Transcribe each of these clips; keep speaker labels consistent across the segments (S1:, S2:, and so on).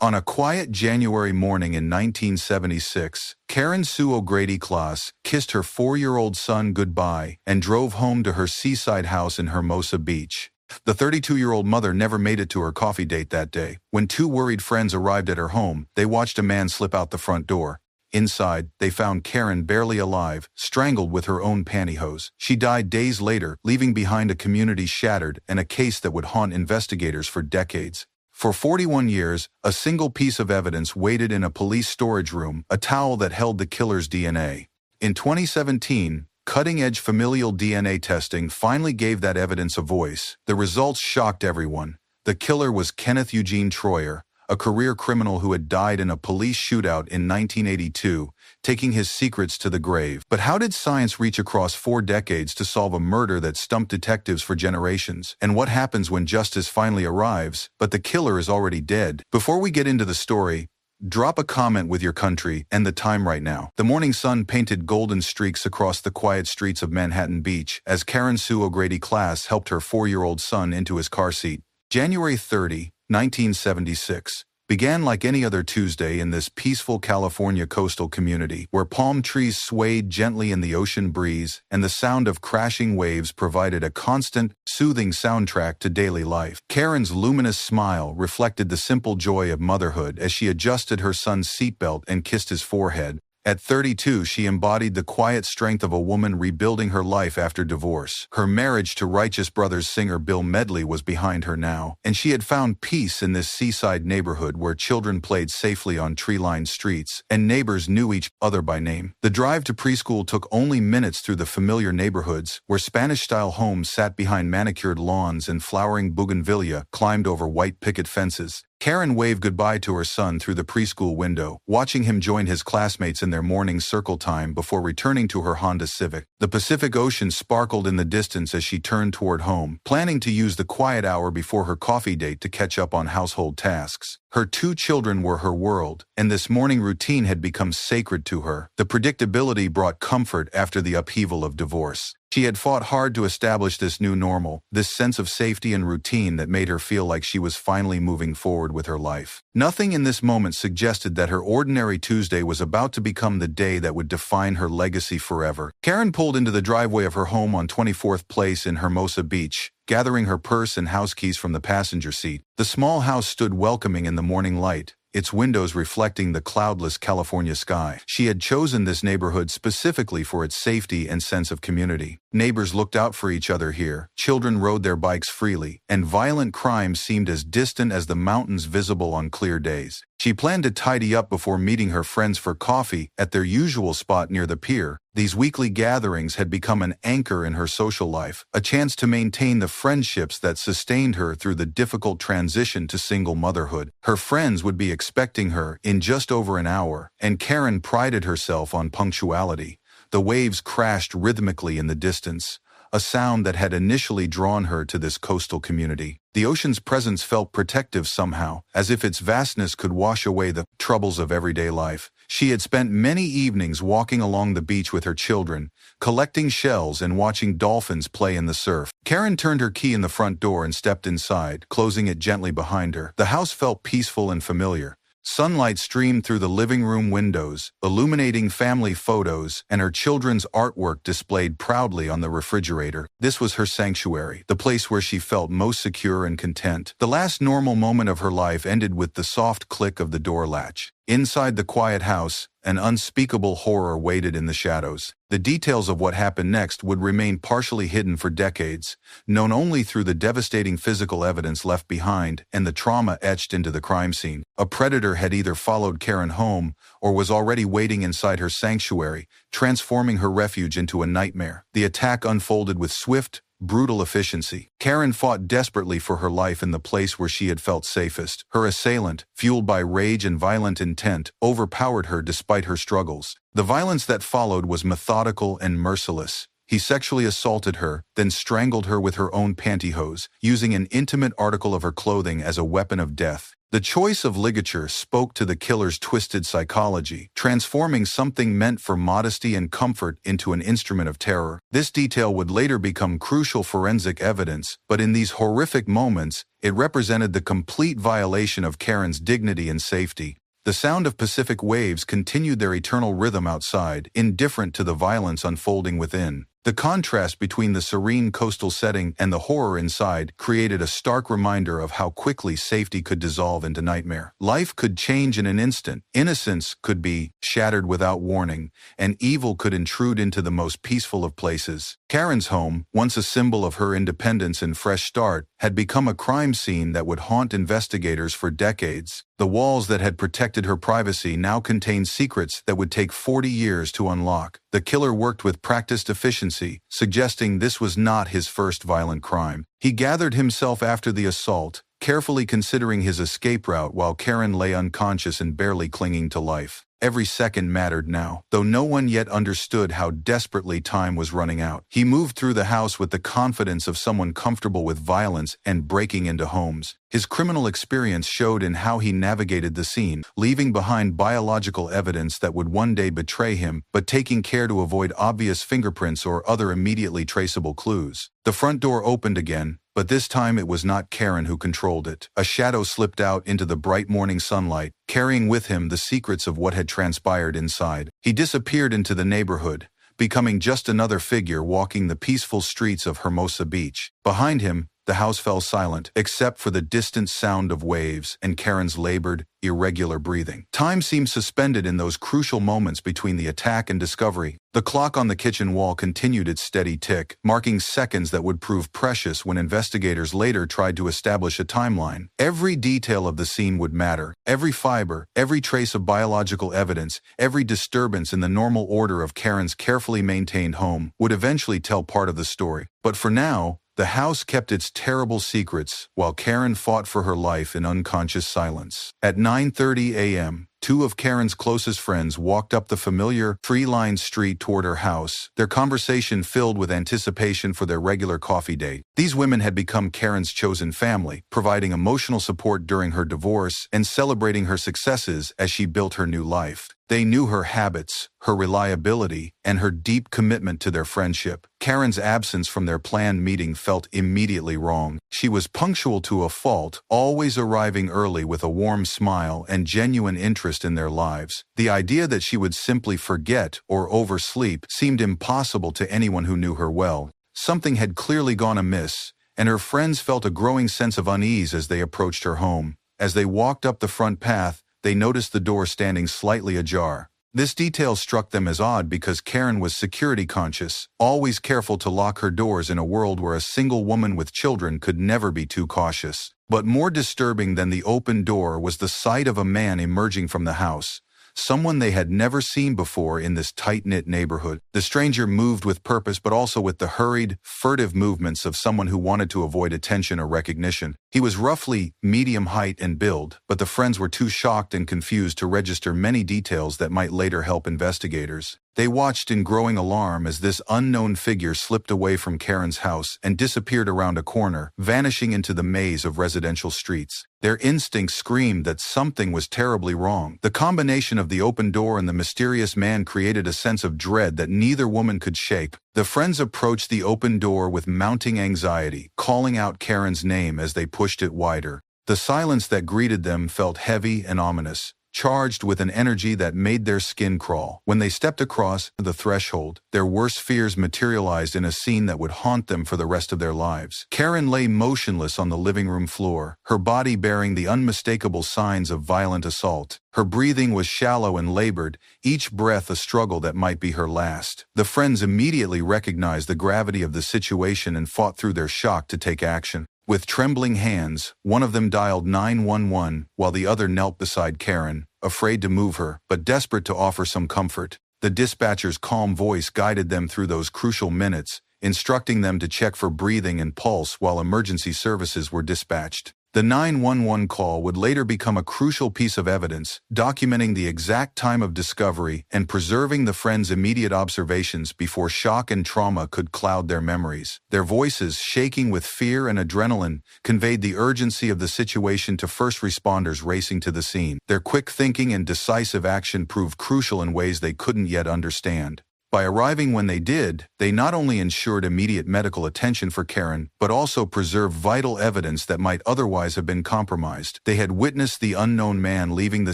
S1: On a quiet January morning in 1976, Karen Sue O'Grady Klaas kissed her 4-year-old son goodbye and drove home to her seaside house in Hermosa Beach. The 32-year-old mother never made it to her coffee date that day. When 2 worried friends arrived at her home, they watched a man slip out the front door. Inside, they found Karen barely alive, strangled with her own pantyhose. She died days later, leaving behind a community shattered and a case that would haunt investigators for decades. For 41 years, a single piece of evidence waited in a police storage room, a towel that held the killer's DNA. In 2017, cutting-edge familial DNA testing finally gave that evidence a voice. The results shocked everyone. The killer was Kenneth Eugene Troyer, a career criminal who had died in a police shootout in 1982, taking his secrets to the grave. But how did science reach across 4 decades to solve a murder that stumped detectives for generations? And what happens when justice finally arrives, but the killer is already dead? Before we get into the story, drop a comment with your country and the time right now. The morning sun painted golden streaks across the quiet streets of Manhattan Beach as Karen Sue O'Grady Klaas helped her 4-year-old son into his car seat. January 30, 1976, began like any other Tuesday in this peaceful California coastal community, where palm trees swayed gently in the ocean breeze and the sound of crashing waves provided a constant, soothing soundtrack to daily life. Karen's luminous smile reflected the simple joy of motherhood as she adjusted her son's seatbelt and kissed his forehead. At 32, she embodied the quiet strength of a woman rebuilding her life after divorce. Her marriage to Righteous Brothers singer Bill Medley was behind her now, and she had found peace in this seaside neighborhood where children played safely on tree-lined streets and neighbors knew each other by name. The drive to preschool took only minutes through the familiar neighborhoods where Spanish-style homes sat behind manicured lawns and flowering bougainvillea climbed over white picket fences. Karen waved goodbye to her son through the preschool window, watching him join his classmates in their morning circle time before returning to her Honda Civic. The Pacific Ocean sparkled in the distance as she turned toward home, planning to use the quiet hour before her coffee date to catch up on household tasks. Her 2 children were her world, and this morning routine had become sacred to her. The predictability brought comfort after the upheaval of divorce. She had fought hard to establish this new normal, this sense of safety and routine that made her feel like she was finally moving forward with her life. Nothing in this moment suggested that her ordinary Tuesday was about to become the day that would define her legacy forever. Karen pulled into the driveway of her home on 24th Place in Hermosa Beach, gathering her purse and house keys from the passenger seat. The small house stood welcoming in the morning light, its windows reflecting the cloudless California sky. She had chosen this neighborhood specifically for its safety and sense of community. Neighbors looked out for each other here, children rode their bikes freely, and violent crime seemed as distant as the mountains visible on clear days. She planned to tidy up before meeting her friends for coffee at their usual spot near the pier. These weekly gatherings had become an anchor in her social life, a chance to maintain the friendships that sustained her through the difficult transition to single motherhood. Her friends would be expecting her in just over an hour, and Karen prided herself on punctuality. The waves crashed rhythmically in the distance, a sound that had initially drawn her to this coastal community. The ocean's presence felt protective somehow, as if its vastness could wash away the troubles of everyday life. She had spent many evenings walking along the beach with her children, collecting shells and watching dolphins play in the surf. Karen turned her key in the front door and stepped inside, closing it gently behind her. The house felt peaceful and familiar. Sunlight streamed through the living room windows, illuminating family photos and her children's artwork displayed proudly on the refrigerator. This was her sanctuary, the place where she felt most secure and content. The last normal moment of her life ended with the soft click of the door latch. Inside the quiet house, an unspeakable horror waited in the shadows. The details of what happened next would remain partially hidden for decades, known only through the devastating physical evidence left behind and the trauma etched into the crime scene. A predator had either followed Karen home or was already waiting inside her sanctuary, transforming her refuge into a nightmare. The attack unfolded with swift, brutal efficiency. Karen fought desperately for her life in the place where she had felt safest. Her assailant, fueled by rage and violent intent, overpowered her despite her struggles. The violence that followed was methodical and merciless. He sexually assaulted her, then strangled her with her own pantyhose, using an intimate article of her clothing as a weapon of death. The choice of ligature spoke to the killer's twisted psychology, transforming something meant for modesty and comfort into an instrument of terror. This detail would later become crucial forensic evidence, but in these horrific moments, it represented the complete violation of Karen's dignity and safety. The sound of Pacific waves continued their eternal rhythm outside, indifferent to the violence unfolding within. The contrast between the serene coastal setting and the horror inside created a stark reminder of how quickly safety could dissolve into nightmare. Life could change in an instant, innocence could be shattered without warning, and evil could intrude into the most peaceful of places. Karen's home, once a symbol of her independence and fresh start, had become a crime scene that would haunt investigators for decades. The walls that had protected her privacy now contained secrets that would take 40 years to unlock. The killer worked with practiced efficiency, suggesting this was not his first violent crime. He gathered himself after the assault, carefully considering his escape route while Karen lay unconscious and barely clinging to life. Every second mattered now, though no one yet understood how desperately time was running out. He moved through the house with the confidence of someone comfortable with violence and breaking into homes. His criminal experience showed in how he navigated the scene, leaving behind biological evidence that would one day betray him, but taking care to avoid obvious fingerprints or other immediately traceable clues. The front door opened again, but this time it was not Karen who controlled it. A shadow slipped out into the bright morning sunlight, carrying with him the secrets of what had transpired inside. He disappeared into the neighborhood, becoming just another figure walking the peaceful streets of Hermosa Beach. Behind him, the house fell silent, except for the distant sound of waves and Karen's labored, irregular breathing. Time seemed suspended in those crucial moments between the attack and discovery. The clock on the kitchen wall continued its steady tick, marking seconds that would prove precious when investigators later tried to establish a timeline. Every detail of the scene would matter. Every fiber, every trace of biological evidence, every disturbance in the normal order of Karen's carefully maintained home would eventually tell part of the story. But for now, the house kept its terrible secrets while Karen fought for her life in unconscious silence. At 9:30 a.m., two of Karen's closest friends walked up the familiar, tree-lined street toward her house, their conversation filled with anticipation for their regular coffee date. These women had become Karen's chosen family, providing emotional support during her divorce and celebrating her successes as she built her new life. They knew her habits, her reliability, and her deep commitment to their friendship. Karen's absence from their planned meeting felt immediately wrong. She was punctual to a fault, always arriving early with a warm smile and genuine interest in their lives. The idea that she would simply forget or oversleep seemed impossible to anyone who knew her well. Something had clearly gone amiss, and her friends felt a growing sense of unease as they approached her home. As they walked up the front path, they noticed the door standing slightly ajar. This detail struck them as odd because Karen was security conscious, always careful to lock her doors in a world where a single woman with children could never be too cautious. But more disturbing than the open door was the sight of a man emerging from the house, someone they had never seen before in this tight-knit neighborhood. The stranger moved with purpose but also with the hurried, furtive movements of someone who wanted to avoid attention or recognition. He was roughly medium height and build, but the friends were too shocked and confused to register many details that might later help investigators. They watched in growing alarm as this unknown figure slipped away from Karen's house and disappeared around a corner, vanishing into the maze of residential streets. Their instincts screamed that something was terribly wrong. The combination of the open door and the mysterious man created a sense of dread that neither woman could shake. The friends approached the open door with mounting anxiety, calling out Karen's name as they pushed it wider. The silence that greeted them felt heavy and ominous, charged with an energy that made their skin crawl. When they stepped across the threshold, their worst fears materialized in a scene that would haunt them for the rest of their lives. Karen lay motionless on the living room floor, her body bearing the unmistakable signs of violent assault. Her breathing was shallow and labored, each breath a struggle that might be her last. The friends immediately recognized the gravity of the situation and fought through their shock to take action. With trembling hands, one of them dialed 911 while the other knelt beside Karen, afraid to move her, but desperate to offer some comfort. The dispatcher's calm voice guided them through those crucial minutes, instructing them to check for breathing and pulse while emergency services were dispatched. The 911 call would later become a crucial piece of evidence, documenting the exact time of discovery and preserving the friends' immediate observations before shock and trauma could cloud their memories. Their voices, shaking with fear and adrenaline, conveyed the urgency of the situation to first responders racing to the scene. Their quick thinking and decisive action proved crucial in ways they couldn't yet understand. By arriving when they did, they not only ensured immediate medical attention for Karen, but also preserved vital evidence that might otherwise have been compromised. They had witnessed the unknown man leaving the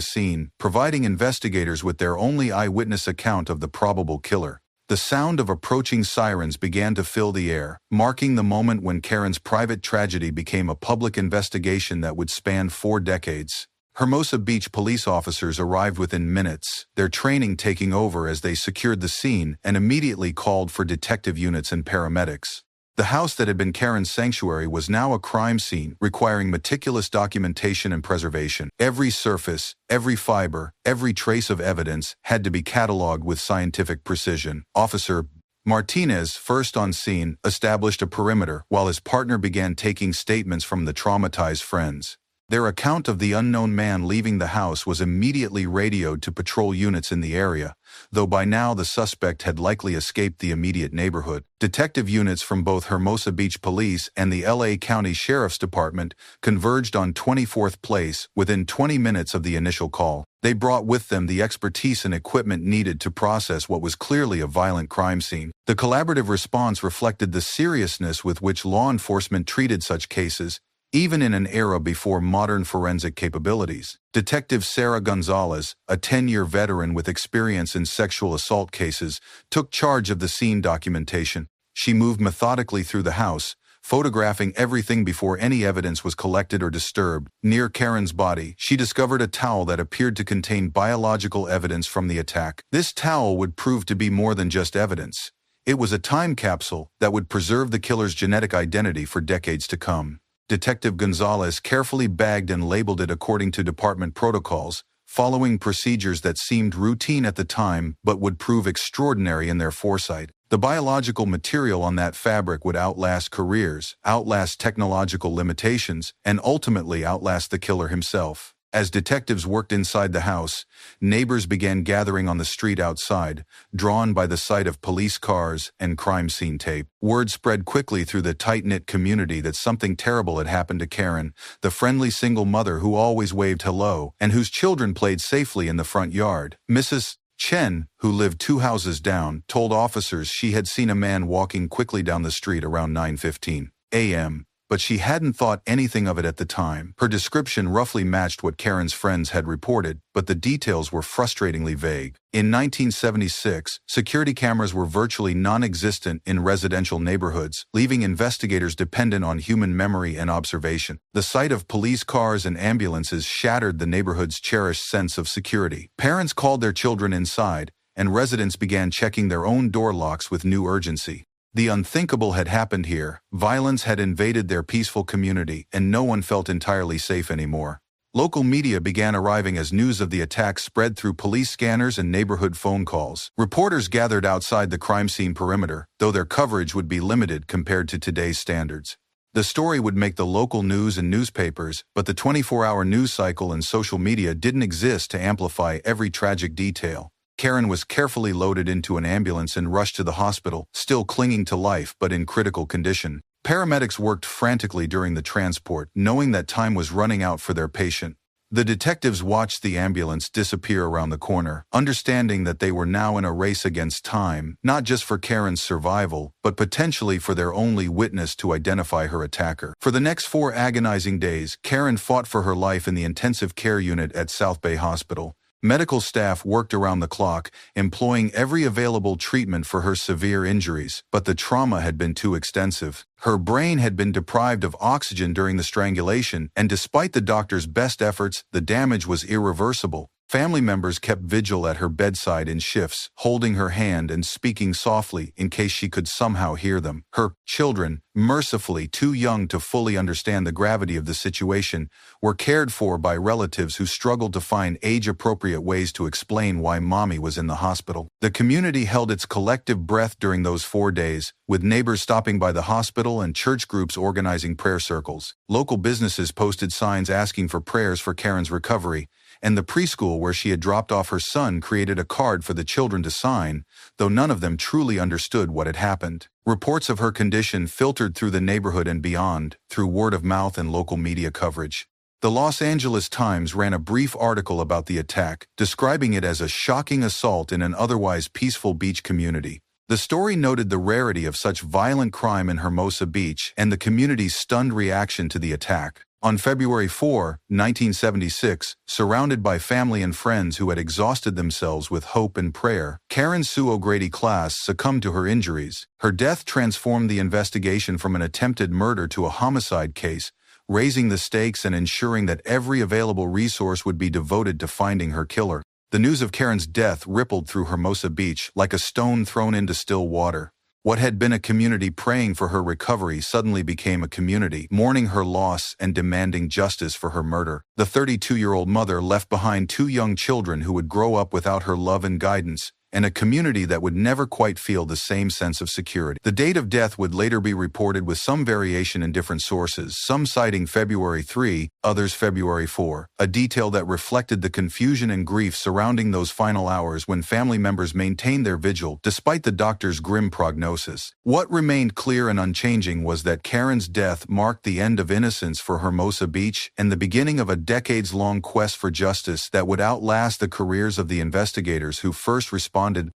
S1: scene, providing investigators with their only eyewitness account of the probable killer. The sound of approaching sirens began to fill the air, marking the moment when Karen's private tragedy became a public investigation that would span 4 decades. Hermosa Beach police officers arrived within minutes, their training taking over as they secured the scene and immediately called for detective units and paramedics. The house that had been Karen's sanctuary was now a crime scene, requiring meticulous documentation and preservation. Every surface, every fiber, every trace of evidence had to be cataloged with scientific precision. Officer Martinez, first on scene, established a perimeter while his partner began taking statements from the traumatized friends. Their account of the unknown man leaving the house was immediately radioed to patrol units in the area, though by now the suspect had likely escaped the immediate neighborhood. Detective units from both Hermosa Beach Police and the LA County Sheriff's Department converged on 24th Place within 20 minutes of the initial call. They brought with them the expertise and equipment needed to process what was clearly a violent crime scene. The collaborative response reflected the seriousness with which law enforcement treated such cases, even in an era before modern forensic capabilities. Detective Sarah Gonzalez, a 10-year veteran with experience in sexual assault cases, took charge of the scene documentation. She moved methodically through the house, photographing everything before any evidence was collected or disturbed. Near Karen's body, she discovered a towel that appeared to contain biological evidence from the attack. This towel would prove to be more than just evidence. It was a time capsule that would preserve the killer's genetic identity for decades to come. Detective Gonzalez carefully bagged and labeled it according to department protocols, following procedures that seemed routine at the time but would prove extraordinary in their foresight. The biological material on that fabric would outlast careers, outlast technological limitations, and ultimately outlast the killer himself. As detectives worked inside the house, neighbors began gathering on the street outside, drawn by the sight of police cars and crime scene tape. Word spread quickly through the tight-knit community that something terrible had happened to Karen, the friendly single mother who always waved hello and whose children played safely in the front yard. Mrs. Chen, who lived 2 houses down, told officers she had seen a man walking quickly down the street around 9:15 a.m., but she hadn't thought anything of it at the time. Her description roughly matched what Karen's friends had reported, but the details were frustratingly vague. In 1976, security cameras were virtually non-existent in residential neighborhoods, leaving investigators dependent on human memory and observation. The sight of police cars and ambulances shattered the neighborhood's cherished sense of security. Parents called their children inside, and residents began checking their own door locks with new urgency. The unthinkable had happened here. Violence had invaded their peaceful community, and no one felt entirely safe anymore. Local media began arriving as news of the attack spread through police scanners and neighborhood phone calls. Reporters gathered outside the crime scene perimeter, though their coverage would be limited compared to today's standards. The story would make the local news and newspapers, but the 24-hour news cycle and social media didn't exist to amplify every tragic detail. Karen was carefully loaded into an ambulance and rushed to the hospital, still clinging to life but in critical condition. Paramedics worked frantically during the transport, knowing that time was running out for their patient. The detectives watched the ambulance disappear around the corner, understanding that they were now in a race against time, not just for Karen's survival, but potentially for their only witness to identify her attacker. For the next 4 agonizing days, Karen fought for her life in the intensive care unit at South Bay Hospital. Medical staff worked around the clock, employing every available treatment for her severe injuries, but the trauma had been too extensive. Her brain had been deprived of oxygen during the strangulation, and despite the doctor's best efforts, the damage was irreversible. Family members kept vigil at her bedside in shifts, holding her hand and speaking softly in case she could somehow hear them. Her children, mercifully too young to fully understand the gravity of the situation, were cared for by relatives who struggled to find age-appropriate ways to explain why Mommy was in the hospital. The community held its collective breath during those 4 days, with neighbors stopping by the hospital and church groups organizing prayer circles. Local businesses posted signs asking for prayers for Karen's recovery, and the preschool where she had dropped off her son created a card for the children to sign, though none of them truly understood what had happened. Reports of her condition filtered through the neighborhood and beyond, through word of mouth and local media coverage. The Los Angeles Times ran a brief article about the attack, describing it as a shocking assault in an otherwise peaceful beach community. The story noted the rarity of such violent crime in Hermosa Beach and the community's stunned reaction to the attack. On February 4, 1976, surrounded by family and friends who had exhausted themselves with hope and prayer, Karen Sue O'Grady Klass succumbed to her injuries. Her death transformed the investigation from an attempted murder to a homicide case, raising the stakes and ensuring that every available resource would be devoted to finding her killer. The news of Karen's death rippled through Hermosa Beach like a stone thrown into still water. What had been a community praying for her recovery suddenly became a community mourning her loss and demanding justice for her murder. The 32-year-old mother left behind 2 young children who would grow up without her love and guidance, and a community that would never quite feel the same sense of security. The date of death would later be reported with some variation in different sources, some citing February 3, others February 4, a detail that reflected the confusion and grief surrounding those final hours when family members maintained their vigil despite the doctor's grim prognosis. What remained clear and unchanging was that Karen's death marked the end of innocence for Hermosa Beach and the beginning of a decades-long quest for justice that would outlast the careers of the investigators who first responded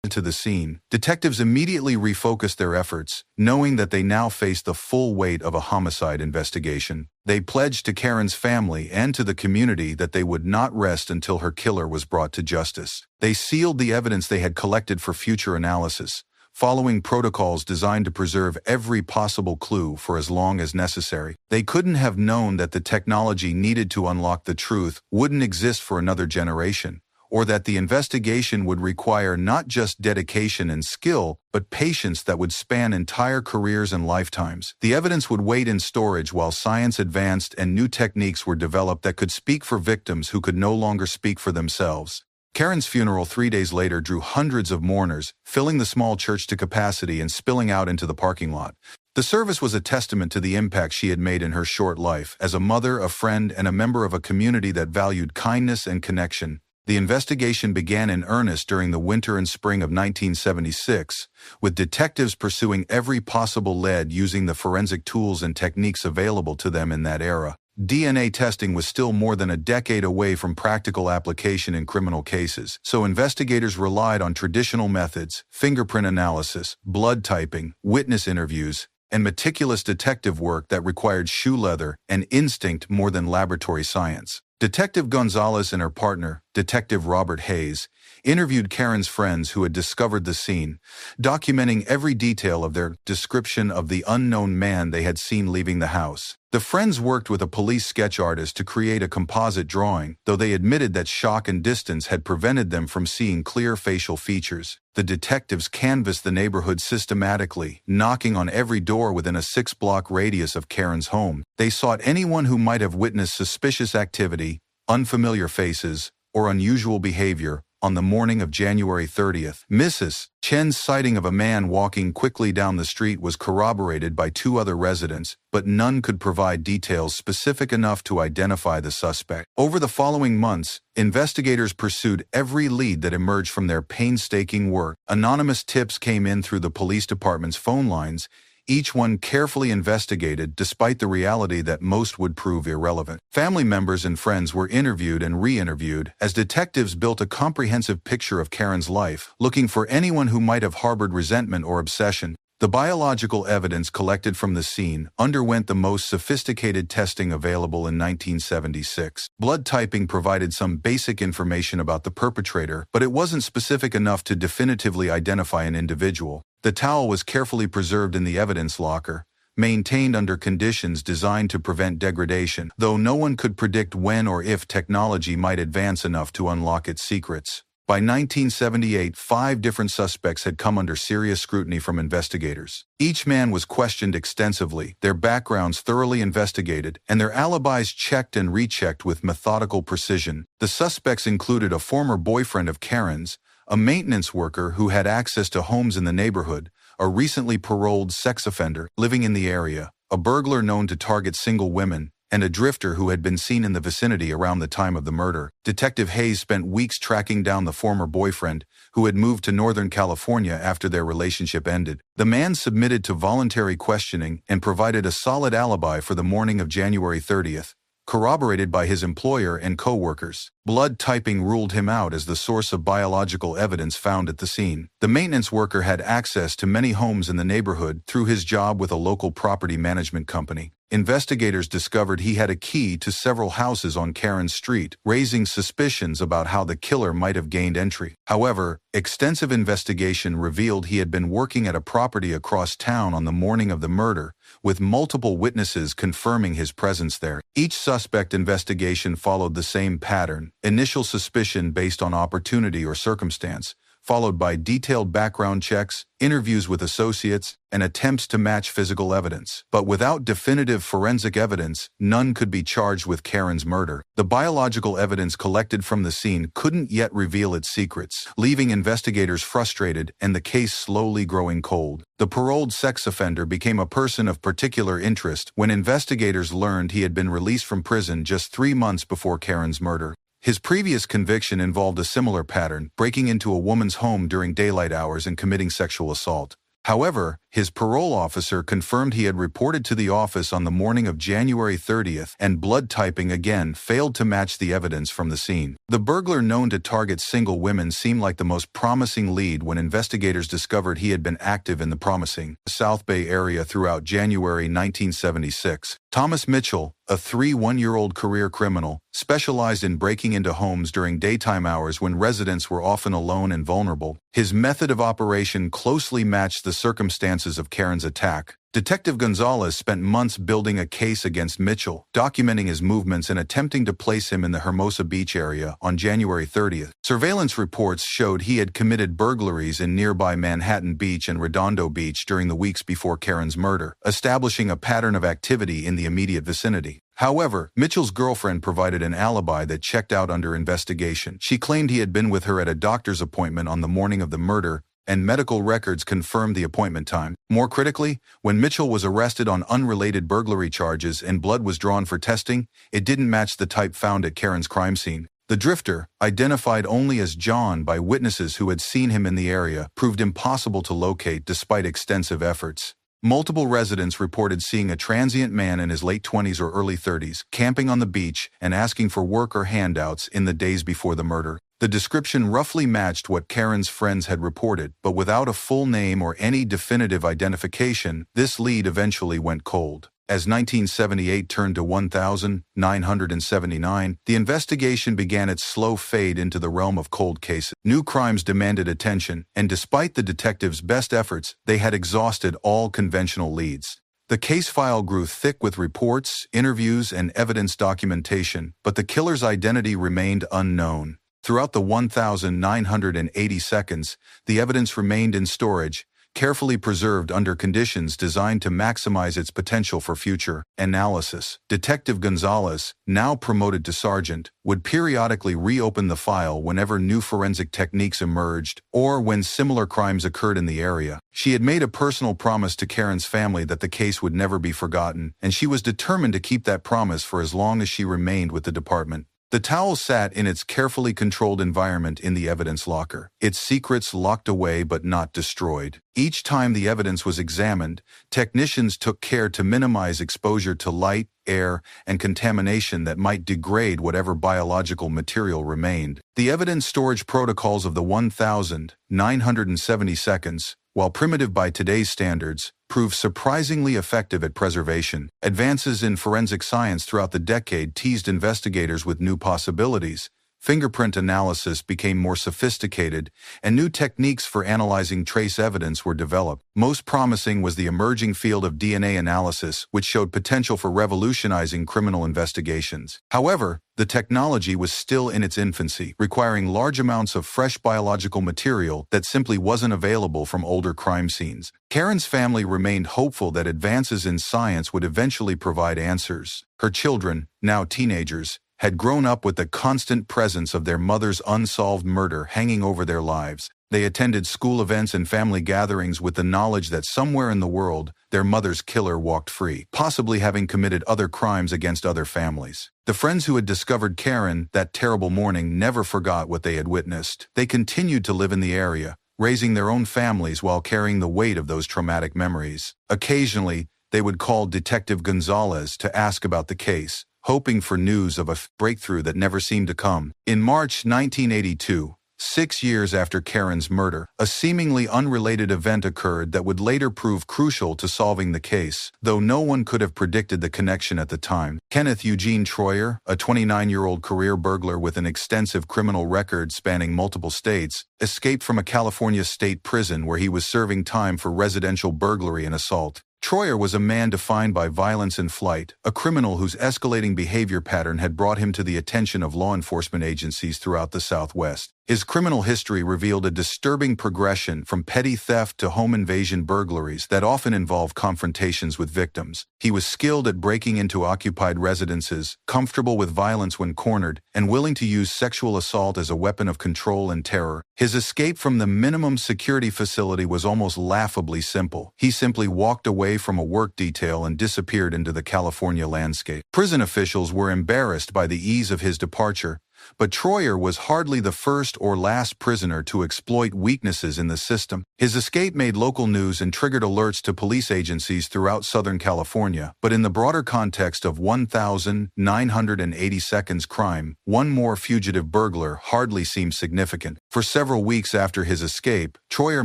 S1: to the scene. Detectives immediately refocused their efforts, knowing that they now faced the full weight of a homicide investigation. They pledged to Karen's family and to the community that they would not rest until her killer was brought to justice. They sealed the evidence they had collected for future analysis, following protocols designed to preserve every possible clue for as long as necessary. They couldn't have known that the technology needed to unlock the truth wouldn't exist for another generation, or that the investigation would require not just dedication and skill, but patience that would span entire careers and lifetimes. The evidence would wait in storage while science advanced and new techniques were developed that could speak for victims who could no longer speak for themselves. Karen's funeral 3 days later drew hundreds of mourners, filling the small church to capacity and spilling out into the parking lot. The service was a testament to the impact she had made in her short life as a mother, a friend, and a member of a community that valued kindness and connection. The investigation began in earnest during the winter and spring of 1976, with detectives pursuing every possible lead using the forensic tools and techniques available to them in that era. DNA testing was still more than a decade away from practical application in criminal cases, so investigators relied on traditional methods, fingerprint analysis, blood typing, witness interviews, and meticulous detective work that required shoe leather and instinct more than laboratory science. Detective Gonzalez and her partner, Detective Robert Hayes, interviewed Karen's friends who had discovered the scene, documenting every detail of their description of the unknown man they had seen leaving the house. The friends worked with a police sketch artist to create a composite drawing, though they admitted that shock and distance had prevented them from seeing clear facial features. The detectives canvassed the neighborhood systematically, knocking on every door within a 6-block radius of Karen's home. They sought anyone who might have witnessed suspicious activity, unfamiliar faces, or unusual behavior. On the morning of January 30th, Mrs. Chen's sighting of a man walking quickly down the street was corroborated by 2 other residents, but none could provide details specific enough to identify the suspect. Over the following months, investigators pursued every lead that emerged from their painstaking work. Anonymous tips came in through the police department's phone lines, each one carefully investigated despite the reality that most would prove irrelevant. Family members and friends were interviewed and re-interviewed as detectives built a comprehensive picture of Karen's life, looking for anyone who might have harbored resentment or obsession. The biological evidence collected from the scene underwent the most sophisticated testing available in 1976. Blood typing provided some basic information about the perpetrator, but it wasn't specific enough to definitively identify an individual. The towel was carefully preserved in the evidence locker, maintained under conditions designed to prevent degradation, though no one could predict when or if technology might advance enough to unlock its secrets. By 1978, 5 different suspects had come under serious scrutiny from investigators. Each man was questioned extensively, their backgrounds thoroughly investigated, and their alibis checked and rechecked with methodical precision. The suspects included a former boyfriend of Karen's, a maintenance worker who had access to homes in the neighborhood, a recently paroled sex offender living in the area, a burglar known to target single women, and a drifter who had been seen in the vicinity around the time of the murder. Detective Hayes spent weeks tracking down the former boyfriend, who had moved to Northern California after their relationship ended. The man submitted to voluntary questioning and provided a solid alibi for the morning of January 30th, corroborated by his employer and co-workers. Blood typing ruled him out as the source of biological evidence found at the scene. The maintenance worker had access to many homes in the neighborhood through his job with a local property management company. Investigators discovered he had a key to several houses on Karen Street, raising suspicions about how the killer might have gained entry. However, extensive investigation revealed he had been working at a property across town on the morning of the murder, with multiple witnesses confirming his presence there. Each suspect investigation followed the same pattern: initial suspicion based on opportunity or circumstance, followed by detailed background checks, interviews with associates, and attempts to match physical evidence. But without definitive forensic evidence, none could be charged with Karen's murder. The biological evidence collected from the scene couldn't yet reveal its secrets, leaving investigators frustrated and the case slowly growing cold. The paroled sex offender became a person of particular interest when investigators learned he had been released from prison just 3 months before Karen's murder. His previous conviction involved a similar pattern, breaking into a woman's home during daylight hours and committing sexual assault. However, his parole officer confirmed he had reported to the office on the morning of January 30th, and blood typing again failed to match the evidence from the scene. The burglar known to target single women seemed like the most promising lead when investigators discovered he had been active in the promising South Bay area throughout January 1976. Thomas Mitchell, a 31-year-old career criminal, specialized in breaking into homes during daytime hours when residents were often alone and vulnerable. His method of operation closely matched the circumstances of Karen's attack. Detective Gonzalez spent months building a case against Mitchell, documenting his movements and attempting to place him in the Hermosa Beach area on January 30th. Surveillance reports showed he had committed burglaries in nearby Manhattan Beach and Redondo Beach during the weeks before Karen's murder, establishing a pattern of activity in the immediate vicinity. However, Mitchell's girlfriend provided an alibi that checked out under investigation. She claimed he had been with her at a doctor's appointment on the morning of the murder, and medical records confirmed the appointment time. More critically, when Mitchell was arrested on unrelated burglary charges and blood was drawn for testing, it didn't match the type found at Karen's crime scene. The drifter, identified only as John by witnesses who had seen him in the area, proved impossible to locate despite extensive efforts. Multiple residents reported seeing a transient man in his late 20s or early 30s camping on the beach and asking for work or handouts in the days before the murder. The description roughly matched what Karen's friends had reported, but without a full name or any definitive identification, this lead eventually went cold. As 1978 turned to 1979, the investigation began its slow fade into the realm of cold cases. New crimes demanded attention, and despite the detectives' best efforts, they had exhausted all conventional leads. The case file grew thick with reports, interviews, and evidence documentation, but the killer's identity remained unknown. Throughout the 1,980 seconds, the evidence remained in storage, carefully preserved under conditions designed to maximize its potential for future analysis. Detective Gonzalez, now promoted to sergeant, would periodically reopen the file whenever new forensic techniques emerged or when similar crimes occurred in the area. She had made a personal promise to Karen's family that the case would never be forgotten, and she was determined to keep that promise for as long as she remained with the department. The towel sat in its carefully controlled environment in the evidence locker, its secrets locked away but not destroyed. Each time the evidence was examined, technicians took care to minimize exposure to light, air, and contamination that might degrade whatever biological material remained. The evidence storage protocols of the 1,970 seconds, while primitive by today's standards, proved surprisingly effective at preservation. Advances in forensic science throughout the decade teased investigators with new possibilities, Fingerprint analysis became more sophisticated, and new techniques for analyzing trace evidence were developed. Most promising was the emerging field of DNA analysis, which showed potential for revolutionizing criminal investigations. However, the technology was still in its infancy, requiring large amounts of fresh biological material that simply wasn't available from older crime scenes. Karen's family remained hopeful that advances in science would eventually provide answers. Her children, now teenagers, had grown up with the constant presence of their mother's unsolved murder hanging over their lives. They attended school events and family gatherings with the knowledge that somewhere in the world, their mother's killer walked free, possibly having committed other crimes against other families. The friends who had discovered Karen that terrible morning never forgot what they had witnessed. They continued to live in the area, raising their own families while carrying the weight of those traumatic memories. Occasionally, they would call Detective Gonzalez to ask about the case, hoping for news of a breakthrough that never seemed to come. In March 1982, 6 years after Karen's murder, a seemingly unrelated event occurred that would later prove crucial to solving the case, though no one could have predicted the connection at the time. Kenneth Eugene Troyer, a 29-year-old career burglar with an extensive criminal record spanning multiple states, escaped from a California state prison where he was serving time for residential burglary and assault. Troyer was a man defined by violence and flight, a criminal whose escalating behavior pattern had brought him to the attention of law enforcement agencies throughout the Southwest. His criminal history revealed a disturbing progression from petty theft to home invasion burglaries that often involved confrontations with victims. He was skilled at breaking into occupied residences, comfortable with violence when cornered, and willing to use sexual assault as a weapon of control and terror. His escape from the minimum security facility was almost laughably simple. He simply walked away from a work detail and disappeared into the California landscape. Prison officials were embarrassed by the ease of his departure, but Troyer was hardly the first or last prisoner to exploit weaknesses in the system. His escape made local news and triggered alerts to police agencies throughout Southern California, but in the broader context of 1,982nd's crime, one more fugitive burglar hardly seemed significant. For several weeks after his escape, Troyer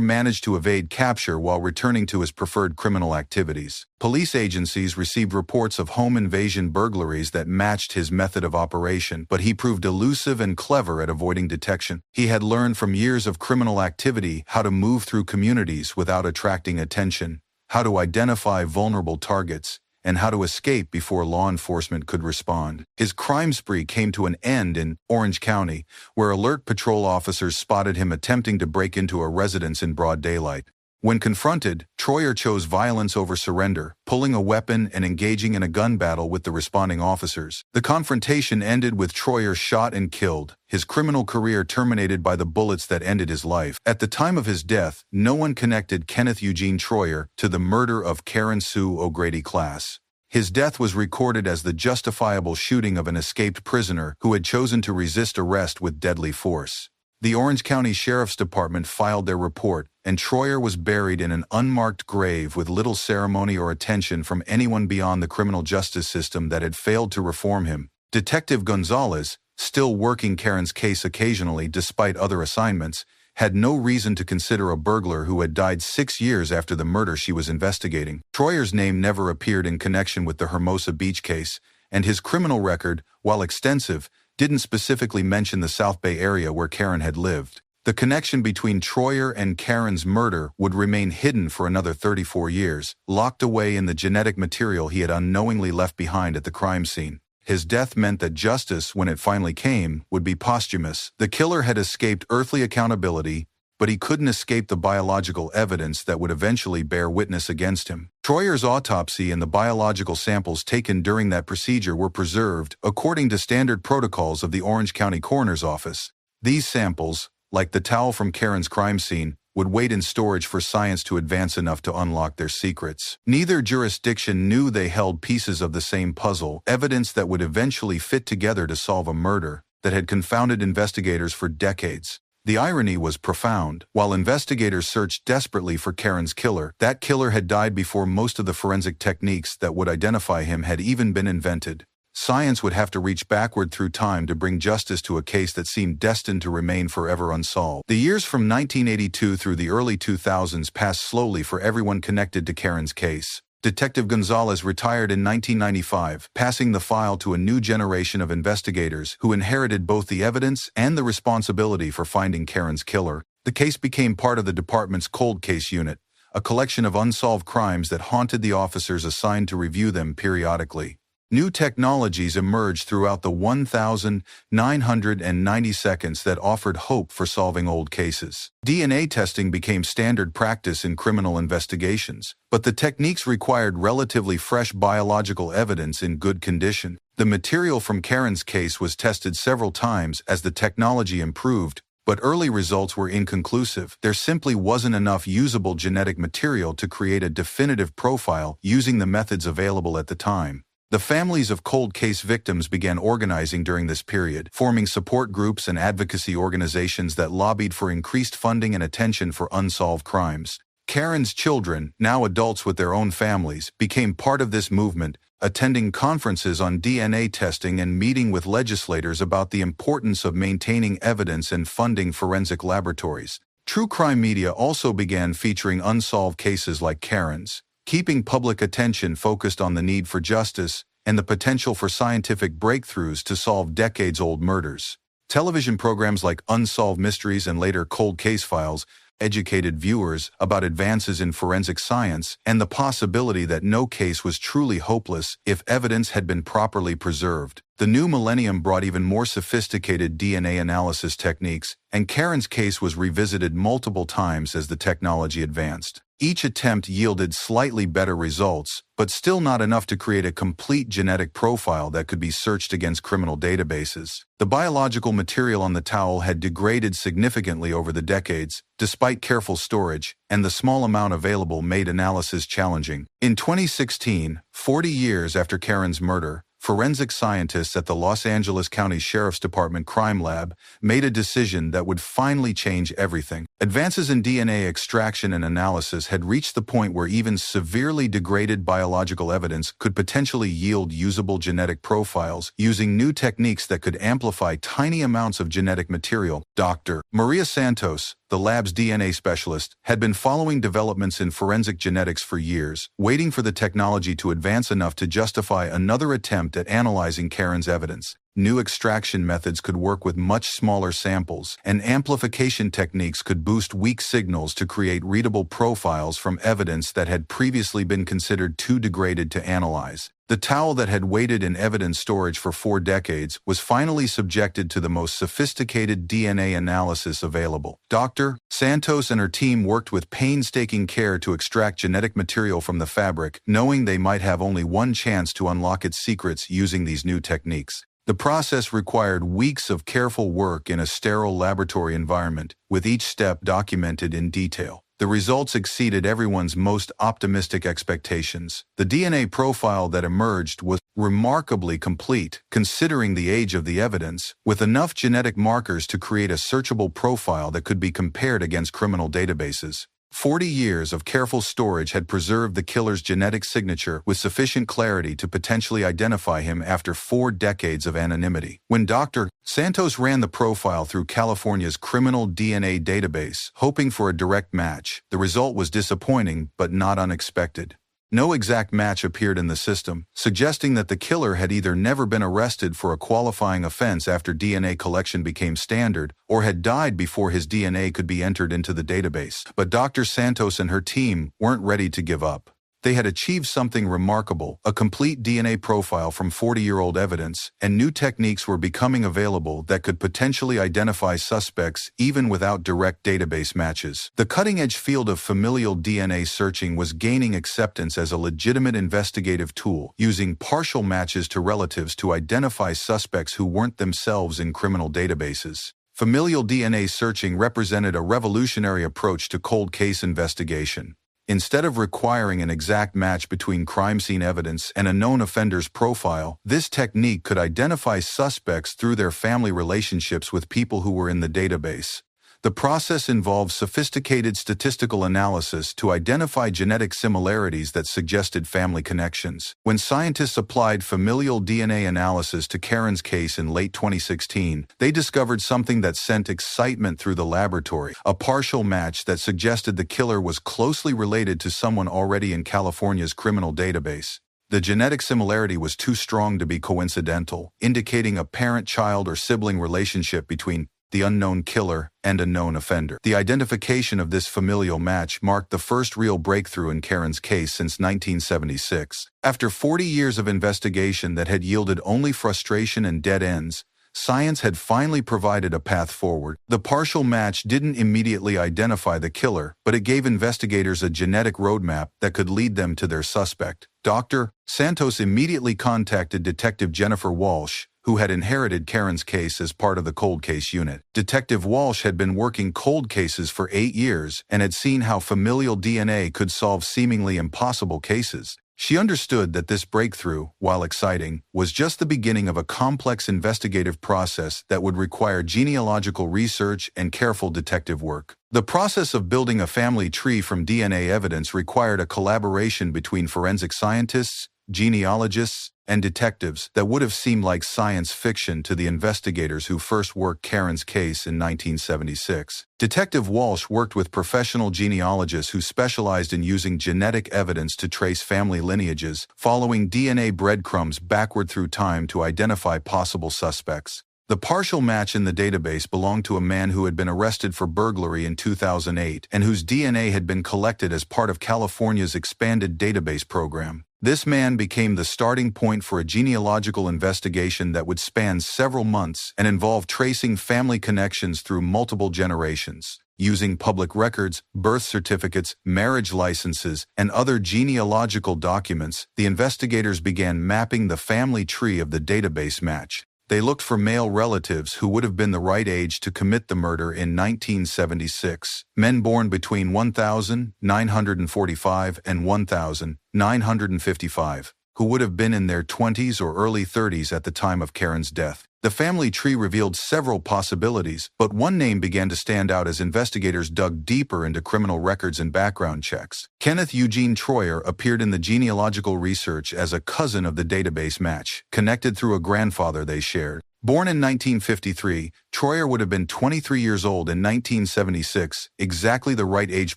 S1: managed to evade capture while returning to his preferred criminal activities. Police agencies received reports of home invasion burglaries that matched his method of operation, but he proved elusive and clever at avoiding detection. He had learned from years of criminal activity how to move through communities without attracting attention, how to identify vulnerable targets, and how to escape before law enforcement could respond. His crime spree came to an end in Orange County, where alert patrol officers spotted him attempting to break into a residence in broad daylight. When confronted, Troyer chose violence over surrender, pulling a weapon and engaging in a gun battle with the responding officers. The confrontation ended with Troyer shot and killed, his criminal career terminated by the bullets that ended his life. At the time of his death, no one connected Kenneth Eugene Troyer to the murder of Karen Sue O'Grady Klass. His death was recorded as the justifiable shooting of an escaped prisoner who had chosen to resist arrest with deadly force. The Orange County Sheriff's Department filed their report, and Troyer was buried in an unmarked grave with little ceremony or attention from anyone beyond the criminal justice system that had failed to reform him. Detective Gonzalez, still working Karen's case occasionally despite other assignments, had no reason to consider a burglar who had died 6 years after the murder she was investigating. Troyer's name never appeared in connection with the Hermosa Beach case, and his criminal record, while extensive, didn't specifically mention the South Bay area where Karen had lived. The connection between Troyer and Karen's murder would remain hidden for another 34 years, locked away in the genetic material he had unknowingly left behind at the crime scene. His death meant that justice, when it finally came, would be posthumous. The killer had escaped earthly accountability, but he couldn't escape the biological evidence that would eventually bear witness against him. Troyer's autopsy and the biological samples taken during that procedure were preserved according to standard protocols of the Orange County Coroner's Office. These samples, like the towel from Karen's crime scene, would wait in storage for science to advance enough to unlock their secrets. Neither jurisdiction knew they held pieces of the same puzzle, evidence that would eventually fit together to solve a murder that had confounded investigators for decades. The irony was profound. While investigators searched desperately for Karen's killer, that killer had died before most of the forensic techniques that would identify him had even been invented. Science would have to reach backward through time to bring justice to a case that seemed destined to remain forever unsolved. The years from 1982 through the early 2000s passed slowly for everyone connected to Karen's case. Detective Gonzalez retired in 1995, passing the file to a new generation of investigators who inherited both the evidence and the responsibility for finding Karen's killer. The case became part of the department's cold case unit, a collection of unsolved crimes that haunted the officers assigned to review them periodically. New technologies emerged throughout the 1,990 seconds that offered hope for solving old cases. DNA testing became standard practice in criminal investigations, but the techniques required relatively fresh biological evidence in good condition. The material from Karen's case was tested several times as the technology improved, but early results were inconclusive. There simply wasn't enough usable genetic material to create a definitive profile using the methods available at the time. The families of cold case victims began organizing during this period, forming support groups and advocacy organizations that lobbied for increased funding and attention for unsolved crimes. Karen's children, now adults with their own families, became part of this movement, attending conferences on DNA testing and meeting with legislators about the importance of maintaining evidence and funding forensic laboratories. True crime media also began featuring unsolved cases like Karen's, keeping public attention focused on the need for justice and the potential for scientific breakthroughs to solve decades-old murders. Television programs like Unsolved Mysteries and later Cold Case Files educated viewers about advances in forensic science and the possibility that no case was truly hopeless if evidence had been properly preserved. The new millennium brought even more sophisticated DNA analysis techniques, and Karen's case was revisited multiple times as the technology advanced. Each attempt yielded slightly better results, but still not enough to create a complete genetic profile that could be searched against criminal databases. The biological material on the towel had degraded significantly over the decades, despite careful storage, and the small amount available made analysis challenging. In 2016, 40 years after Karen's murder, forensic scientists at the Los Angeles County Sheriff's Department Crime Lab made a decision that would finally change everything. Advances in DNA extraction and analysis had reached the point where even severely degraded biological evidence could potentially yield usable genetic profiles using new techniques that could amplify tiny amounts of genetic material. Dr. Maria Santos, the lab's DNA specialist, had been following developments in forensic genetics for years, waiting for the technology to advance enough to justify another attempt at analyzing Karen's evidence. New extraction methods could work with much smaller samples, and amplification techniques could boost weak signals to create readable profiles from evidence that had previously been considered too degraded to analyze. The towel that had waited in evidence storage for 4 decades was finally subjected to the most sophisticated DNA analysis available. Dr. Santos and her team worked with painstaking care to extract genetic material from the fabric, knowing they might have only one chance to unlock its secrets using these new techniques. The process required weeks of careful work in a sterile laboratory environment, with each step documented in detail. The results exceeded everyone's most optimistic expectations. The DNA profile that emerged was remarkably complete, considering the age of the evidence, with enough genetic markers to create a searchable profile that could be compared against criminal databases. 40 years of careful storage had preserved the killer's genetic signature with sufficient clarity to potentially identify him after 4 decades of anonymity. When Dr. Santos ran the profile through California's criminal DNA database, hoping for a direct match, the result was disappointing but not unexpected. No exact match appeared in the system, suggesting that the killer had either never been arrested for a qualifying offense after DNA collection became standard, or had died before his DNA could be entered into the database. But Dr. Santos and her team weren't ready to give up. They had achieved something remarkable, a complete DNA profile from 40-year-old evidence, and new techniques were becoming available that could potentially identify suspects even without direct database matches. The cutting-edge field of familial DNA searching was gaining acceptance as a legitimate investigative tool, using partial matches to relatives to identify suspects who weren't themselves in criminal databases. Familial DNA searching represented a revolutionary approach to cold case investigation. Instead of requiring an exact match between crime scene evidence and a known offender's profile, this technique could identify suspects through their family relationships with people who were in the database. The process involved sophisticated statistical analysis to identify genetic similarities that suggested family connections. When scientists applied familial DNA analysis to Karen's case in late 2016, they discovered something that sent excitement through the laboratory, a partial match that suggested the killer was closely related to someone already in California's criminal database. The genetic similarity was too strong to be coincidental, indicating a parent-child or sibling relationship between the unknown killer and a known offender. The identification of this familial match marked the first real breakthrough in Karen's case since 1976. After 40 years of investigation that had yielded only frustration and dead ends, science had finally provided a path forward. The partial match didn't immediately identify the killer, but it gave investigators a genetic roadmap that could lead them to their suspect. Dr. Santos immediately contacted Detective Jennifer Walsh, who had inherited Karen's case as part of the cold case unit. Detective Walsh had been working cold cases for 8 years and had seen how familial DNA could solve seemingly impossible cases. She understood that this breakthrough, while exciting, was just the beginning of a complex investigative process that would require genealogical research and careful detective work. The process of building a family tree from DNA evidence required a collaboration between forensic scientists, genealogists, and detectives that would have seemed like science fiction to the investigators who first worked Karen's case in 1976. Detective Walsh worked with professional genealogists who specialized in using genetic evidence to trace family lineages, following DNA breadcrumbs backward through time to identify possible suspects. The partial match in the database belonged to a man who had been arrested for burglary in 2008 and whose DNA had been collected as part of California's expanded database program. This man became the starting point for a genealogical investigation that would span several months and involve tracing family connections through multiple generations. Using public records, birth certificates, marriage licenses, and other genealogical documents, the investigators began mapping the family tree of the database match. They looked for male relatives who would have been the right age to commit the murder in 1976, men born between 1945 and 1955, who would have been in their 20s or early 30s at the time of Karen's death. The family tree revealed several possibilities, but one name began to stand out as investigators dug deeper into criminal records and background checks. Kenneth Eugene Troyer appeared in the genealogical research as a cousin of the database match, connected through a grandfather they shared. Born in 1953, Troyer would have been 23 years old in 1976, exactly the right age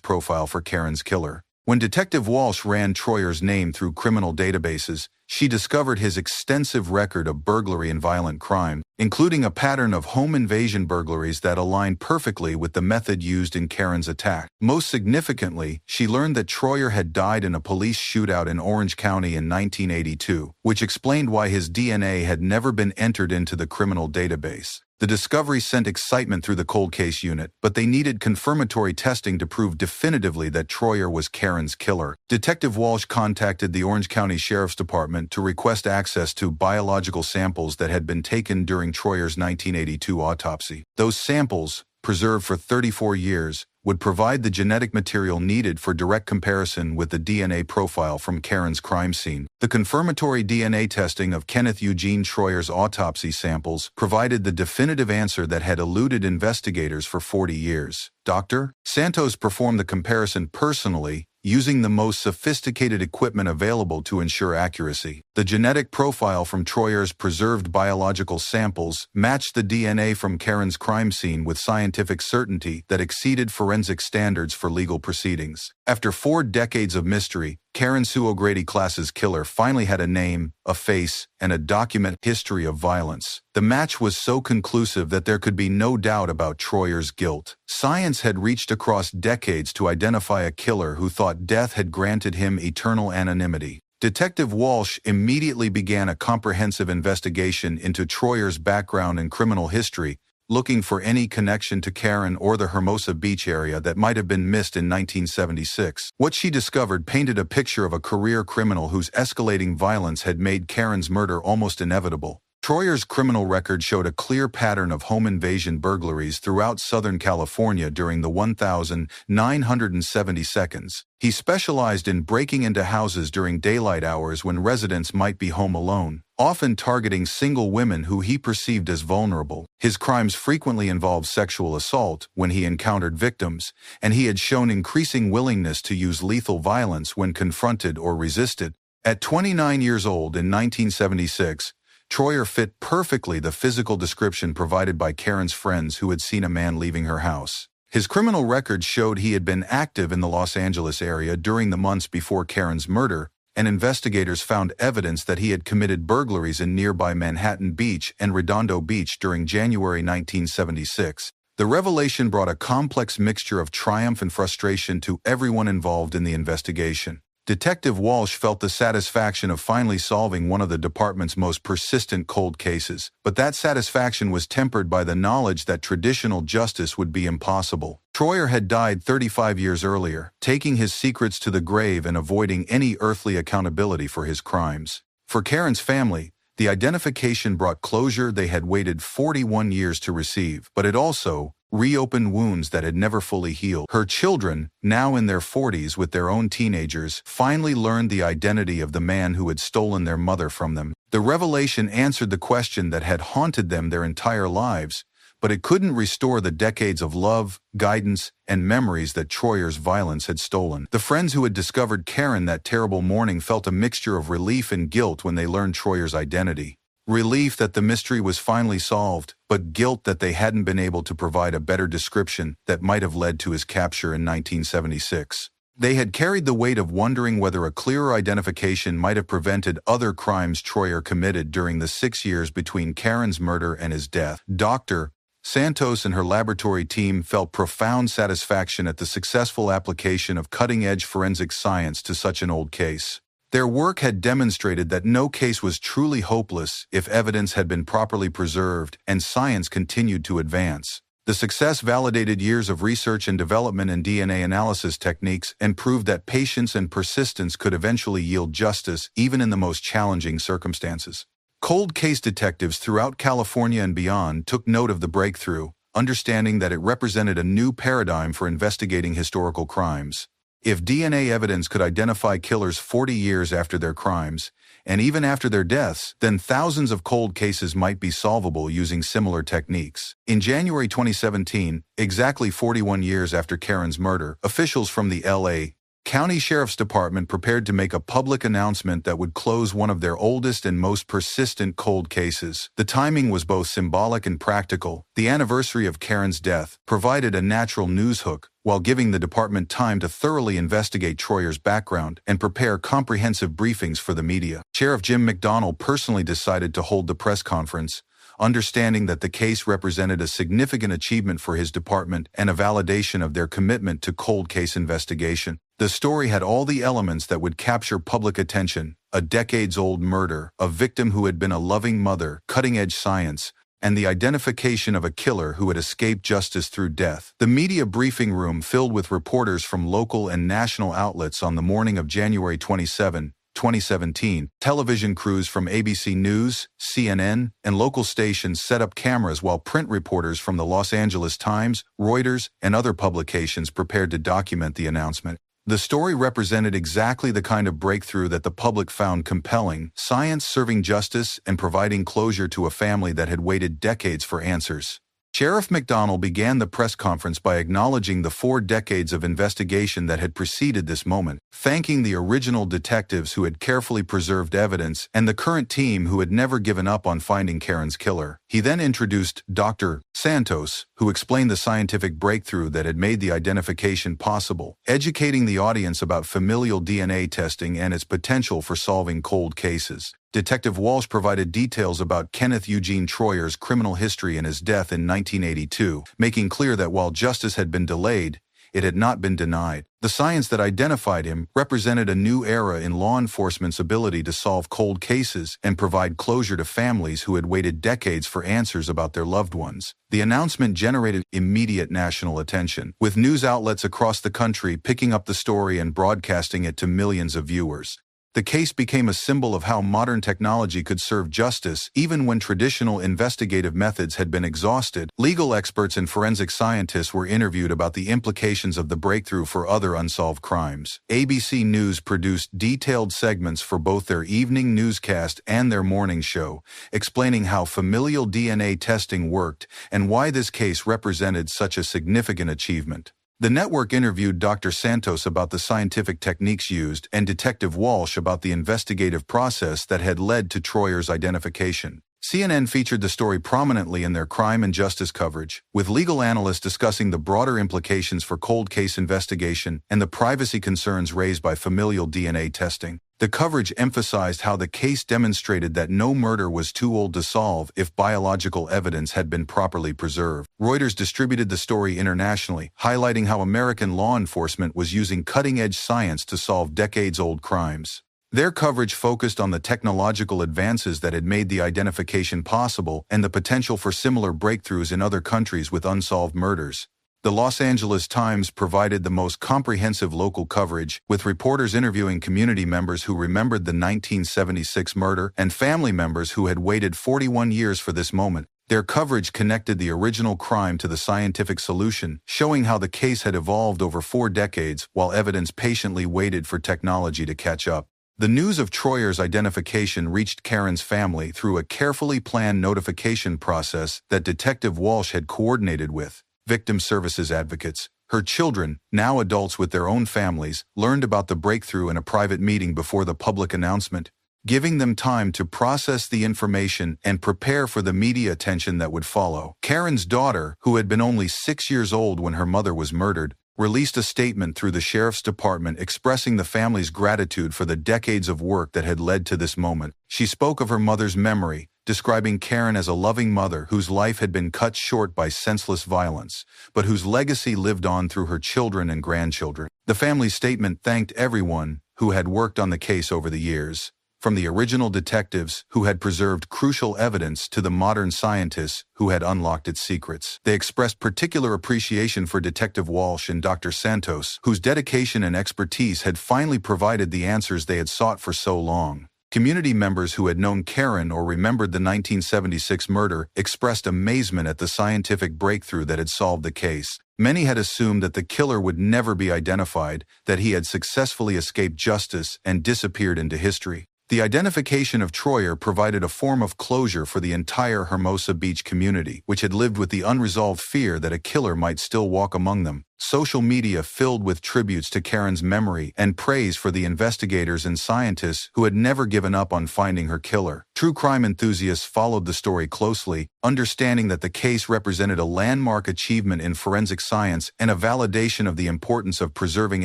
S1: profile for Karen's killer. When Detective Walsh ran Troyer's name through criminal databases, she discovered his extensive record of burglary and violent crime, including a pattern of home invasion burglaries that aligned perfectly with the method used in Karen's attack. Most significantly, she learned that Troyer had died in a police shootout in Orange County in 1982, which explained why his DNA had never been entered into the criminal database. The discovery sent excitement through the cold case unit, but they needed confirmatory testing to prove definitively that Troyer was Karen's killer. Detective Walsh contacted the Orange County Sheriff's Department to request access to biological samples that had been taken during Troyer's 1982 autopsy. Those samples, preserved for 34 years, would provide the genetic material needed for direct comparison with the DNA profile from Karen's crime scene. The confirmatory DNA testing of Kenneth Eugene Troyer's autopsy samples provided the definitive answer that had eluded investigators for 40 years. Dr. Santos performed the comparison personally, using the most sophisticated equipment available to ensure accuracy. The genetic profile from Troyer's preserved biological samples matched the DNA from Karen's crime scene with scientific certainty that exceeded forensic standards for legal proceedings. After 4 decades of mystery, Karen Sue O'Grady class's killer finally had a name, a face, and a documented history of violence. The match was so conclusive that there could be no doubt about Troyer's guilt. Science had reached across decades to identify a killer who thought death had granted him eternal anonymity. Detective Walsh immediately began a comprehensive investigation into Troyer's background and criminal history, looking for any connection to Karen or the Hermosa Beach area that might have been missed in 1976. What she discovered painted a picture of a career criminal whose escalating violence had made Karen's murder almost inevitable. Troyer's criminal record showed a clear pattern of home invasion burglaries throughout Southern California during the 1970 seconds. He specialized in breaking into houses during daylight hours when residents might be home alone, often targeting single women who he perceived as vulnerable. His crimes frequently involved sexual assault when he encountered victims, and he had shown increasing willingness to use lethal violence when confronted or resisted. At 29 years old in 1976, Troyer fit perfectly the physical description provided by Karen's friends who had seen a man leaving her house. His criminal record showed he had been active in the Los Angeles area during the months before Karen's murder, and investigators found evidence that he had committed burglaries in nearby Manhattan Beach and Redondo Beach during January 1976. The revelation brought a complex mixture of triumph and frustration to everyone involved in the investigation. Detective Walsh felt the satisfaction of finally solving one of the department's most persistent cold cases, but that satisfaction was tempered by the knowledge that traditional justice would be impossible. Troyer had died 35 years earlier, taking his secrets to the grave and avoiding any earthly accountability for his crimes. For Karen's family, the identification brought closure they had waited 41 years to receive, but it also reopened wounds that had never fully healed. Her children, now in their 40s with their own teenagers, finally learned the identity of the man who had stolen their mother from them. The revelation answered the question that had haunted them their entire lives, but it couldn't restore the decades of love, guidance, and memories that Troyer's violence had stolen. The friends who had discovered Karen that terrible morning felt a mixture of relief and guilt when they learned Troyer's identity. Relief that the mystery was finally solved, but guilt that they hadn't been able to provide a better description that might have led to his capture in 1976. They had carried the weight of wondering whether a clearer identification might have prevented other crimes Troyer committed during the 6 years between Karen's murder and his death. Dr. Santos and her laboratory team felt profound satisfaction at the successful application of cutting-edge forensic science to such an old case. Their work had demonstrated that no case was truly hopeless if evidence had been properly preserved and science continued to advance. The success validated years of research and development in DNA analysis techniques and proved that patience and persistence could eventually yield justice even in the most challenging circumstances. Cold case detectives throughout California and beyond took note of the breakthrough, understanding that it represented a new paradigm for investigating historical crimes. If DNA evidence could identify killers 40 years after their crimes, and even after their deaths, then thousands of cold cases might be solvable using similar techniques. In January 2017, exactly 41 years after Karen's murder, officials from the L.A. County Sheriff's Department prepared to make a public announcement that would close one of their oldest and most persistent cold cases. The timing was both symbolic and practical. The anniversary of Karen's death provided a natural news hook, while giving the department time to thoroughly investigate Troyer's background and prepare comprehensive briefings for the media. Sheriff Jim McDonnell personally decided to hold the press conference, understanding that the case represented a significant achievement for his department and a validation of their commitment to cold case investigation. The story had all the elements that would capture public attention: a decades-old murder, a victim who had been a loving mother, cutting-edge science, and the identification of a killer who had escaped justice through death. The media briefing room filled with reporters from local and national outlets on the morning of January 27, 2017. Television crews from ABC News, CNN, and local stations set up cameras while print reporters from the Los Angeles Times, Reuters, and other publications prepared to document the announcement. The story represented exactly the kind of breakthrough that the public found compelling: science serving justice and providing closure to a family that had waited decades for answers. Sheriff McDonnell began the press conference by acknowledging the 4 decades of investigation that had preceded this moment, thanking the original detectives who had carefully preserved evidence and the current team who had never given up on finding Karen's killer. He then introduced Dr. Santos, who explained the scientific breakthrough that had made the identification possible, educating the audience about familial DNA testing and its potential for solving cold cases. Detective Walsh provided details about Kenneth Eugene Troyer's criminal history and his death in 1982, making clear that while justice had been delayed, it had not been denied. The science that identified him represented a new era in law enforcement's ability to solve cold cases and provide closure to families who had waited decades for answers about their loved ones. The announcement generated immediate national attention, with news outlets across the country picking up the story and broadcasting it to millions of viewers. The case became a symbol of how modern technology could serve justice even when traditional investigative methods had been exhausted. Legal experts and forensic scientists were interviewed about the implications of the breakthrough for other unsolved crimes. ABC News produced detailed segments for both their evening newscast and their morning show, explaining how familial DNA testing worked and why this case represented such a significant achievement. The network interviewed Dr. Santos about the scientific techniques used and Detective Walsh about the investigative process that had led to Troyer's identification. CNN featured the story prominently in their crime and justice coverage, with legal analysts discussing the broader implications for cold case investigation and the privacy concerns raised by familial DNA testing. The coverage emphasized how the case demonstrated that no murder was too old to solve if biological evidence had been properly preserved. Reuters distributed the story internationally, highlighting how American law enforcement was using cutting-edge science to solve decades-old crimes. Their coverage focused on the technological advances that had made the identification possible and the potential for similar breakthroughs in other countries with unsolved murders. The Los Angeles Times provided the most comprehensive local coverage, with reporters interviewing community members who remembered the 1976 murder and family members who had waited 41 years for this moment. Their coverage connected the original crime to the scientific solution, showing how the case had evolved over 4 decades while evidence patiently waited for technology to catch up. The news of Troyer's identification reached Karen's family through a carefully planned notification process that Detective Walsh had coordinated with victim services advocates. Her children, now adults with their own families, learned about the breakthrough in a private meeting before the public announcement, giving them time to process the information and prepare for the media attention that would follow. Karen's daughter, who had been only 6 years old when her mother was murdered, released a statement through the sheriff's department expressing the family's gratitude for the decades of work that had led to this moment. She spoke of her mother's memory, describing Karen as a loving mother whose life had been cut short by senseless violence, but whose legacy lived on through her children and grandchildren. The family's statement thanked everyone who had worked on the case over the years, from the original detectives who had preserved crucial evidence to the modern scientists who had unlocked its secrets. They expressed particular appreciation for Detective Walsh and Dr. Santos, whose dedication and expertise had finally provided the answers they had sought for so long. Community members who had known Karen or remembered the 1976 murder expressed amazement at the scientific breakthrough that had solved the case. Many had assumed that the killer would never be identified, that he had successfully escaped justice and disappeared into history. The identification of Troyer provided a form of closure for the entire Hermosa Beach community, which had lived with the unresolved fear that a killer might still walk among them. Social media filled with tributes to Karen's memory and praise for the investigators and scientists who had never given up on finding her killer. True crime enthusiasts followed the story closely, understanding that the case represented a landmark achievement in forensic science and a validation of the importance of preserving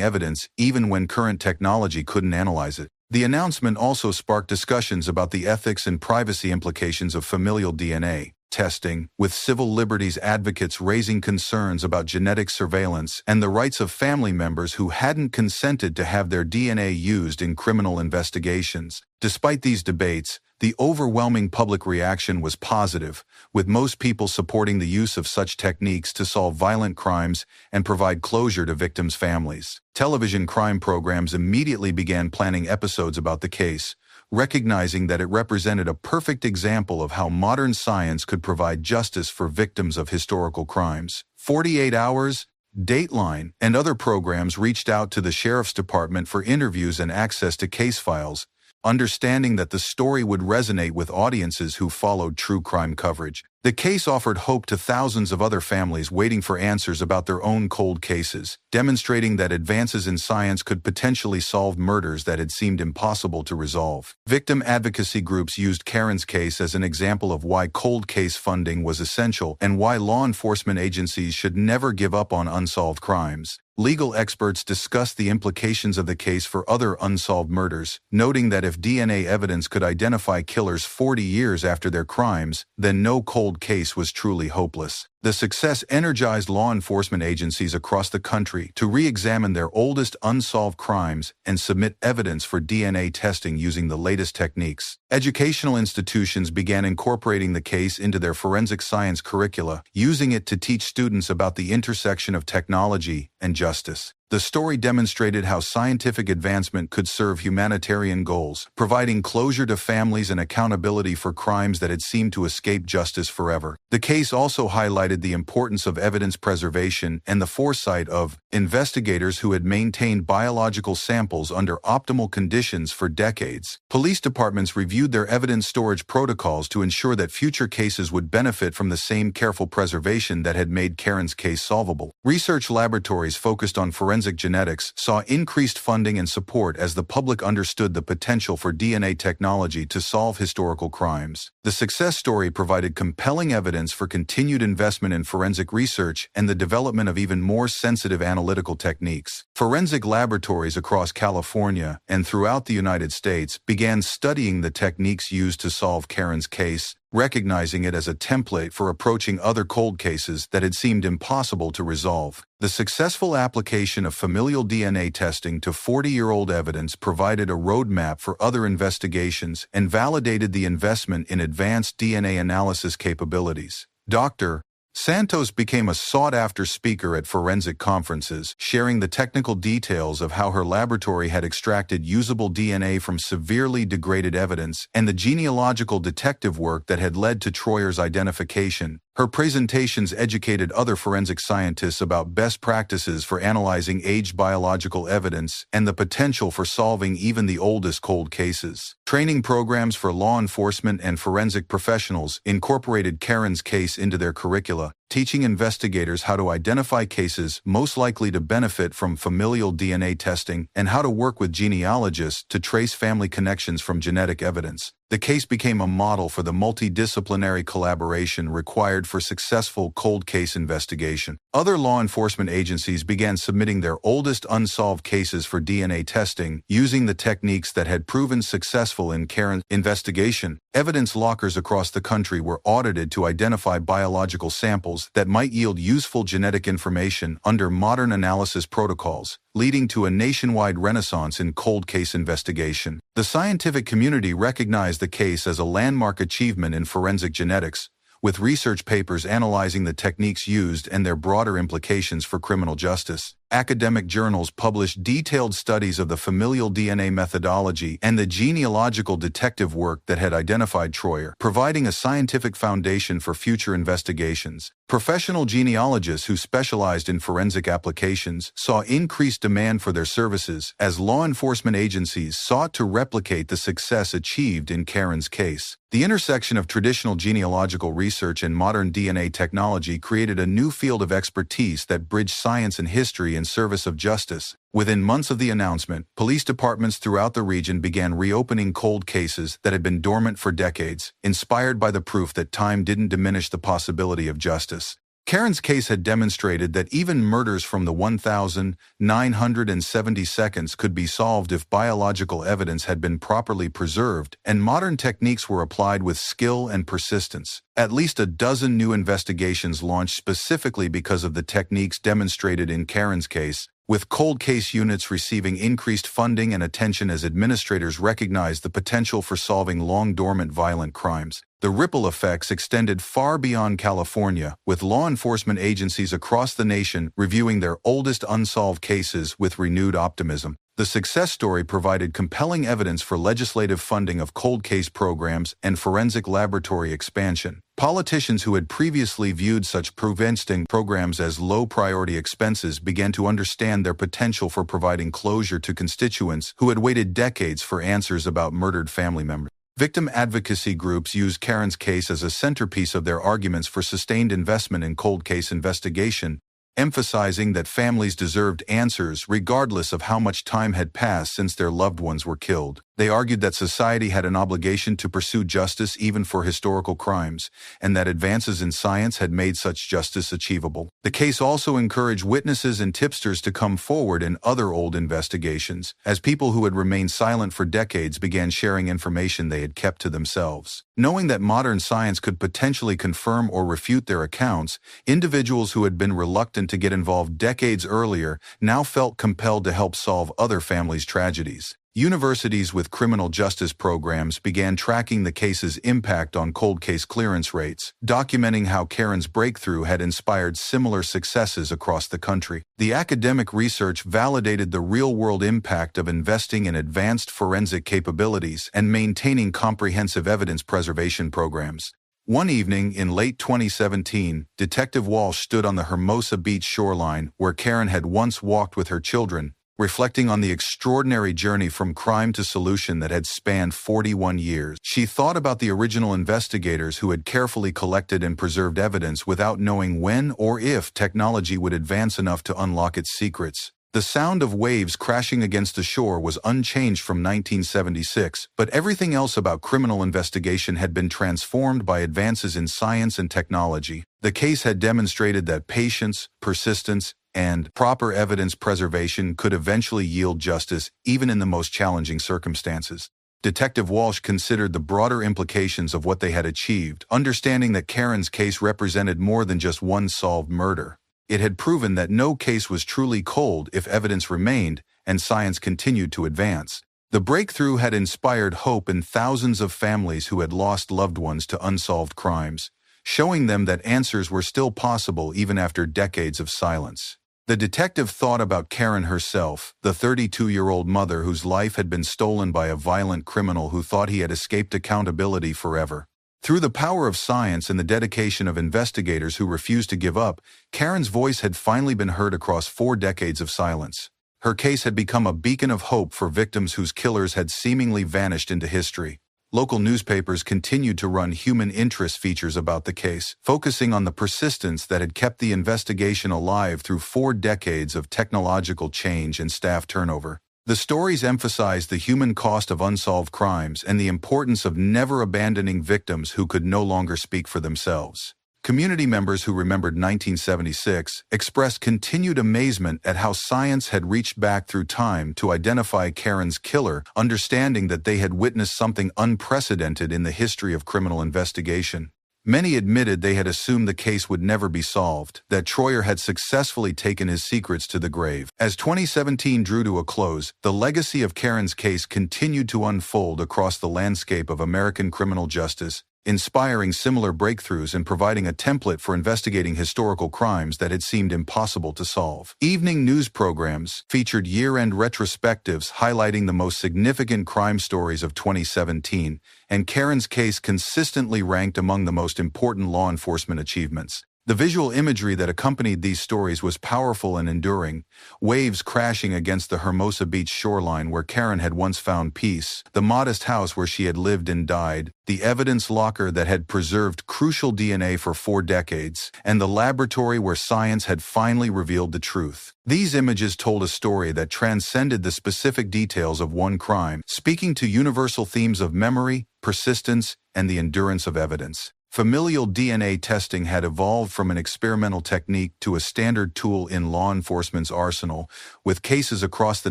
S1: evidence even when current technology couldn't analyze it. The announcement also sparked discussions about the ethics and privacy implications of familial DNA testing, with civil liberties advocates raising concerns about genetic surveillance and the rights of family members who hadn't consented to have their DNA used in criminal investigations. Despite these debates, the overwhelming public reaction was positive, with most people supporting the use of such techniques to solve violent crimes and provide closure to victims' families. Television crime programs immediately began planning episodes about the case, recognizing that it represented a perfect example of how modern science could provide justice for victims of historical crimes. 48 Hours, Dateline, and other programs reached out to the Sheriff's Department for interviews and access to case files, understanding that the story would resonate with audiences who followed true crime coverage. The case offered hope to thousands of other families waiting for answers about their own cold cases, demonstrating that advances in science could potentially solve murders that had seemed impossible to resolve. Victim advocacy groups used Karen's case as an example of why cold case funding was essential and why law enforcement agencies should never give up on unsolved crimes. Legal experts discussed the implications of the case for other unsolved murders, noting that if DNA evidence could identify killers 40 years after their crimes, then no cold case was truly hopeless. The success energized law enforcement agencies across the country to re-examine their oldest unsolved crimes and submit evidence for DNA testing using the latest techniques. Educational institutions began incorporating the case into their forensic science curricula, using it to teach students about the intersection of technology and justice. The story demonstrated how scientific advancement could serve humanitarian goals, providing closure to families and accountability for crimes that had seemed to escape justice forever. The case also highlighted the importance of evidence preservation and the foresight of investigators who had maintained biological samples under optimal conditions for decades. Police departments reviewed their evidence storage protocols to ensure that future cases would benefit from the same careful preservation that had made Karen's case solvable. Research laboratories focused on forensic genetics saw increased funding and support as the public understood the potential for DNA technology to solve historical crimes. The success story provided compelling evidence for continued investment in forensic research and the development of even more sensitive analytical techniques. Forensic laboratories across California and throughout the United States began studying the techniques used to solve Karen's case, recognizing it as a template for approaching other cold cases that had seemed impossible to resolve. The successful application of familial DNA testing to 40-year-old evidence provided a roadmap for other investigations and validated the investment in advanced DNA analysis capabilities. Dr. Santos became a sought-after speaker at forensic conferences, sharing the technical details of how her laboratory had extracted usable DNA from severely degraded evidence and the genealogical detective work that had led to Troyer's identification. Her presentations educated other forensic scientists about best practices for analyzing aged biological evidence and the potential for solving even the oldest cold cases. Training programs for law enforcement and forensic professionals incorporated Karen's case into their curricula, teaching investigators how to identify cases most likely to benefit from familial DNA testing and how to work with genealogists to trace family connections from genetic evidence. The case became a model for the multidisciplinary collaboration required for successful cold case investigation. Other law enforcement agencies began submitting their oldest unsolved cases for DNA testing using the techniques that had proven successful in Karen's investigation. Evidence lockers across the country were audited to identify biological samples that might yield useful genetic information under modern analysis protocols, leading to a nationwide renaissance in cold case investigation. The scientific community recognized the case as a landmark achievement in forensic genetics, with research papers analyzing the techniques used and their broader implications for criminal justice. Academic journals published detailed studies of the familial DNA methodology and the genealogical detective work that had identified Troyer, providing a scientific foundation for future investigations. Professional genealogists who specialized in forensic applications saw increased demand for their services as law enforcement agencies sought to replicate the success achieved in Karen's case. The intersection of traditional genealogical research and modern DNA technology created a new field of expertise that bridged science and history in service of justice. Within months of the announcement, police departments throughout the region began reopening cold cases that had been dormant for decades, inspired by the proof that time didn't diminish the possibility of justice. Karen's case had demonstrated that even murders from the 1,970 seconds could be solved if biological evidence had been properly preserved and modern techniques were applied with skill and persistence. At least a dozen new investigations launched specifically because of the techniques demonstrated in Karen's case, with cold case units receiving increased funding and attention as administrators recognized the potential for solving long-dormant violent crimes. The ripple effects extended far beyond California, with law enforcement agencies across the nation reviewing their oldest unsolved cases with renewed optimism. The success story provided compelling evidence for legislative funding of cold case programs and forensic laboratory expansion. Politicians who had previously viewed such preventing programs as low-priority expenses began to understand their potential for providing closure to constituents who had waited decades for answers about murdered family members. Victim advocacy groups used Karen's case as a centerpiece of their arguments for sustained investment in cold case investigation, emphasizing that families deserved answers regardless of how much time had passed since their loved ones were killed. They argued that society had an obligation to pursue justice even for historical crimes, and that advances in science had made such justice achievable. The case also encouraged witnesses and tipsters to come forward in other old investigations, as people who had remained silent for decades began sharing information they had kept to themselves. Knowing that modern science could potentially confirm or refute their accounts, individuals who had been reluctant to get involved decades earlier now felt compelled to help solve other families' tragedies. Universities with criminal justice programs began tracking the case's impact on cold case clearance rates, documenting how Karen's breakthrough had inspired similar successes across the country. The academic research validated the real-world impact of investing in advanced forensic capabilities and maintaining comprehensive evidence preservation programs. One evening in late 2017, Detective Walsh stood on the Hermosa Beach shoreline where Karen had once walked with her children, reflecting on the extraordinary journey from crime to solution that had spanned 41 years. She thought about the original investigators who had carefully collected and preserved evidence without knowing when or if technology would advance enough to unlock its secrets. The sound of waves crashing against the shore was unchanged from 1976, but everything else about criminal investigation had been transformed by advances in science and technology. The case had demonstrated that patience, persistence, and proper evidence preservation could eventually yield justice even in the most challenging circumstances. Detective Walsh considered the broader implications of what they had achieved, understanding that Karen's case represented more than just one solved murder. It had proven that no case was truly cold if evidence remained and science continued to advance. The breakthrough had inspired hope in thousands of families who had lost loved ones to unsolved crimes, showing them that answers were still possible even after decades of silence. The detective thought about Karen herself, the 32-year-old mother whose life had been stolen by a violent criminal who thought he had escaped accountability forever. Through the power of science and the dedication of investigators who refused to give up, Karen's voice had finally been heard across 4 decades of silence. Her case had become a beacon of hope for victims whose killers had seemingly vanished into history. Local newspapers continued to run human interest features about the case, focusing on the persistence that had kept the investigation alive through 4 decades of technological change and staff turnover. The stories emphasized the human cost of unsolved crimes and the importance of never abandoning victims who could no longer speak for themselves. Community members who remembered 1976 expressed continued amazement at how science had reached back through time to identify Karen's killer, understanding that they had witnessed something unprecedented in the history of criminal investigation. Many admitted they had assumed the case would never be solved, that Troyer had successfully taken his secrets to the grave. As 2017 drew to a close, the legacy of Karen's case continued to unfold across the landscape of American criminal justice, inspiring similar breakthroughs and providing a template for investigating historical crimes that had seemed impossible to solve. Evening news programs featured year-end retrospectives highlighting the most significant crime stories of 2017, and Karen's case consistently ranked among the most important law enforcement achievements. The visual imagery that accompanied these stories was powerful and enduring, waves crashing against the Hermosa Beach shoreline where Karen had once found peace, the modest house where she had lived and died, the evidence locker that had preserved crucial DNA for 4 decades, and the laboratory where science had finally revealed the truth. These images told a story that transcended the specific details of one crime, speaking to universal themes of memory, persistence, and the endurance of evidence. Familial DNA testing had evolved from an experimental technique to a standard tool in law enforcement's arsenal, with cases across the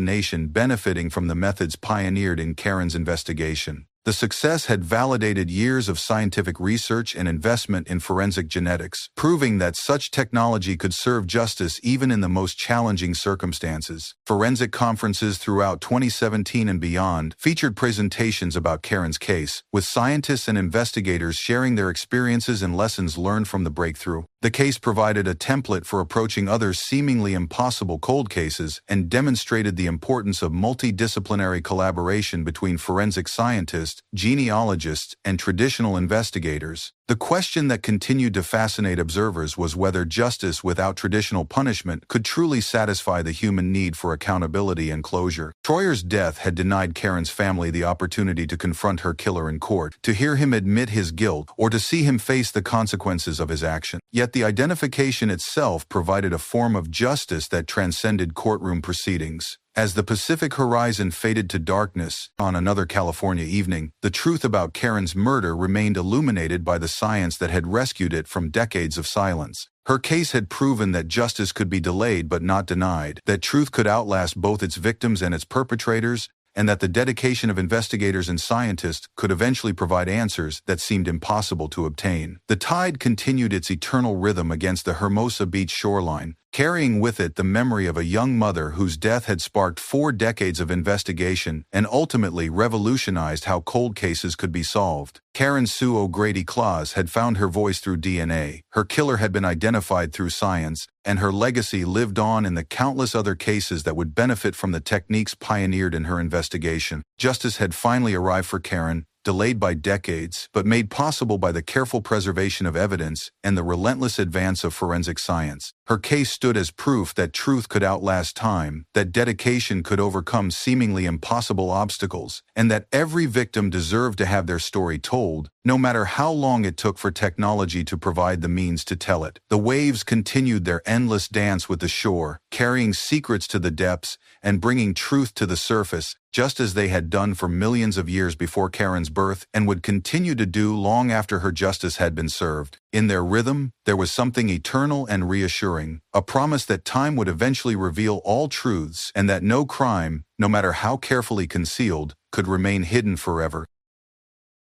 S1: nation benefiting from the methods pioneered in Karen's investigation. The success had validated years of scientific research and investment in forensic genetics, proving that such technology could serve justice even in the most challenging circumstances. Forensic conferences throughout 2017 and beyond featured presentations about Karen's case, with scientists and investigators sharing their experiences and lessons learned from the breakthrough. The case provided a template for approaching other seemingly impossible cold cases and demonstrated the importance of multidisciplinary collaboration between forensic scientists, genealogists, and traditional investigators. The question that continued to fascinate observers was whether justice without traditional punishment could truly satisfy the human need for accountability and closure. Troyer's death had denied Karen's family the opportunity to confront her killer in court, to hear him admit his guilt, or to see him face the consequences of his action. Yet the identification itself provided a form of justice that transcended courtroom proceedings. As the Pacific horizon faded to darkness on another California evening, the truth about Karen's murder remained illuminated by the science that had rescued it from decades of silence. Her case had proven that justice could be delayed but not denied, that truth could outlast both its victims and its perpetrators, and that the dedication of investigators and scientists could eventually provide answers that seemed impossible to obtain. The tide continued its eternal rhythm against the Hermosa Beach shoreline, carrying with it the memory of a young mother whose death had sparked 4 decades of investigation and ultimately revolutionized how cold cases could be solved. Karen Sue O'Grady-Claus had found her voice through DNA, her killer had been identified through science, and her legacy lived on in the countless other cases that would benefit from the techniques pioneered in her investigation. Justice had finally arrived for Karen, delayed by decades, but made possible by the careful preservation of evidence and the relentless advance of forensic science. Her case stood as proof that truth could outlast time, that dedication could overcome seemingly impossible obstacles, and that every victim deserved to have their story told, no matter how long it took for technology to provide the means to tell it. The waves continued their endless dance with the shore, carrying secrets to the depths and bringing truth to the surface, just as they had done for millions of years before Karen's birth and would continue to do long after her justice had been served. In their rhythm, there was something eternal and reassuring, a promise that time would eventually reveal all truths and that no crime, no matter how carefully concealed, could remain hidden forever.